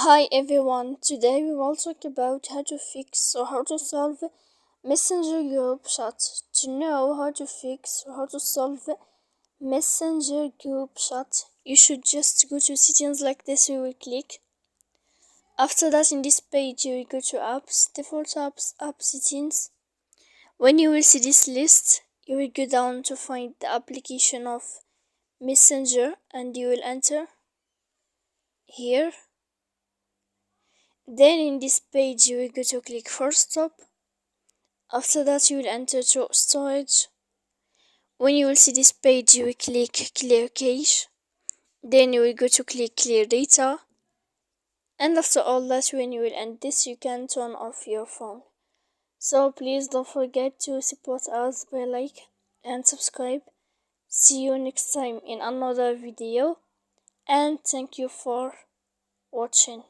Hi everyone, today we will talk about how to fix or how to solve Messenger group chat. To know how to fix or how to solve Messenger group chat, you should just go to settings like this. You will click. After that, in this page, you will go to apps, default apps, app settings. When you will see this list, you will go down to find the application of Messenger and you will enter here. Then in this page you will go to click force stop. After that you will enter to storage. When you will see this page you will click clear cache. Then you will go to click clear data. And after all that, when you will end this, you can turn off your phone. So please don't forget to support us by like and subscribe. See you next time in another video and thank you for watching.